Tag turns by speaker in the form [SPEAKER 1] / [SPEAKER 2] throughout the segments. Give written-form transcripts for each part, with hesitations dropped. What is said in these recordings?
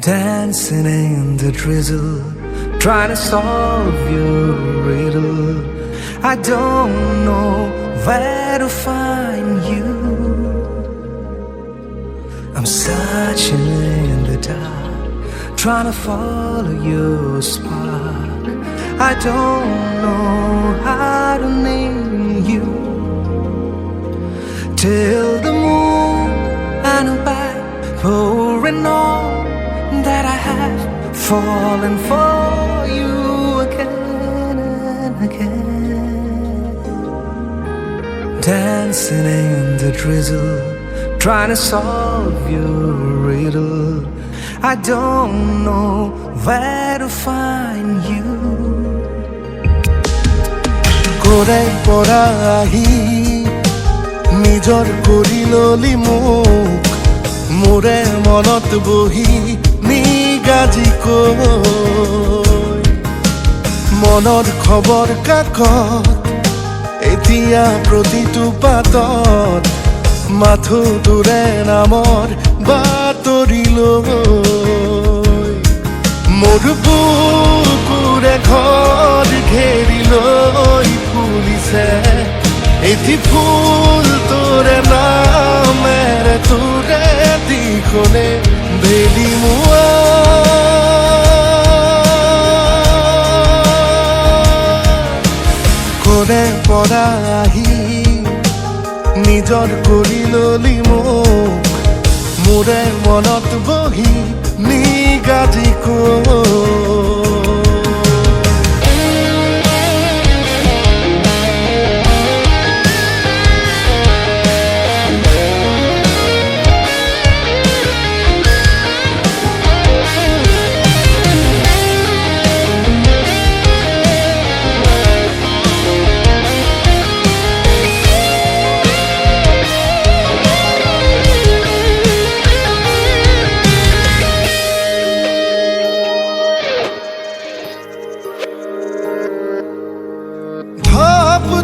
[SPEAKER 1] Dancing in the drizzle, trying to solve your riddle. I don't know where to find you. I'm searching in the dark, trying to follow your spark. I don't know how to name you, till the moon and a back pouring on that I have fallen for you again and again. Dancing in the drizzle, trying to solve your riddle. I don't know where to find you.
[SPEAKER 2] Korai porahi nijor koriloli muk more monot bohi নিগাজি কই মনৰ খবৰ কাকত এতিয়া প্ৰতিটো পাতত মাথো দূৰে নামৰ বাতৰি লৈ মোৰ বুকুৰে ঘৰ ঘেৰি লৈ ফুলিছে এটি ফুল তোৰে নামেৰে তোৰে দিখনে বেলি মুৱা কোনে পৰা আহি নিজৰ কৰি ললি মোক মোৰে মনত বহি নিগাজি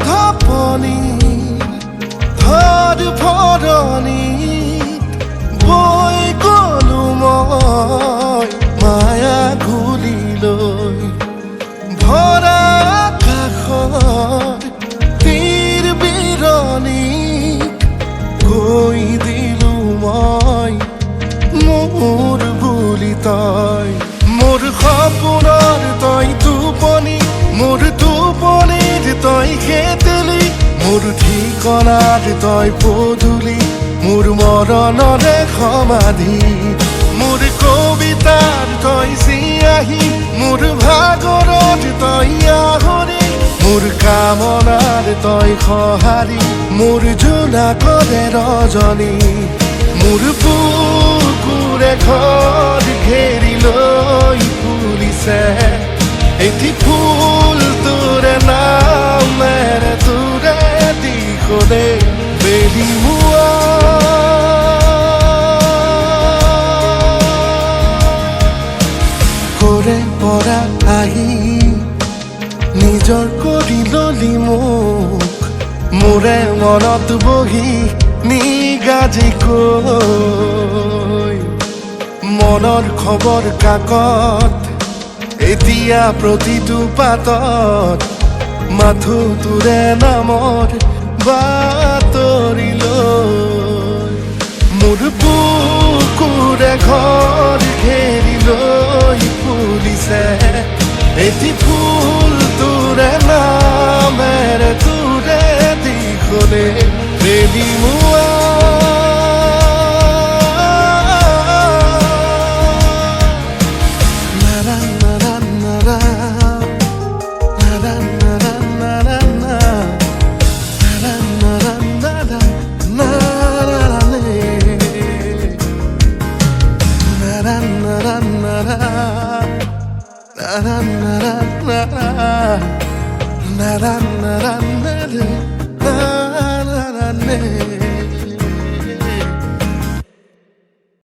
[SPEAKER 2] ধপনি ধৰ ভৰণিত বৈ গলো মই মায়া ঘূৰি লৈ ভৰা আকাশৰ তীৰ বিৰণিত গৈ দিলো মই মোৰ বুলি তই মোৰ সপোনৰ তই টোপনি মোৰ টোপনিৰ তই খেতেলি মোৰ ঠিকনাৰ তই পদূলি মোৰ মৰণৰে সমাধি মোৰ কবিতাৰ তই চিয়াহী মোৰ ভাগৰত তই আহৰি মোৰ কামনাৰ তই সঁহাৰি মোৰ জোনাকৰে ৰজনী মোৰ বুকুৰে ঘৰ ঘেৰি লৈ ফুলিছে এটি ফুল তোৰে নামেৰে তোৰে দিখনে বেলি মুৱা কৰে পৰা আহি নিজৰ কৰি ললি মোক মোৰে মনত বহি নিগাজি কৈ মনৰ খবৰ কাকত এতিয়া প্ৰতিটো পাতত মাথো তোৰে নামৰ বাতৰি লৈ মোৰ বুকুৰে ঘৰ ঘেৰি লৈ ফুলিছে এটি ফুল তোৰে নামেৰে তোৰে দিখনে বেলি মুৱা na na na na na na na na na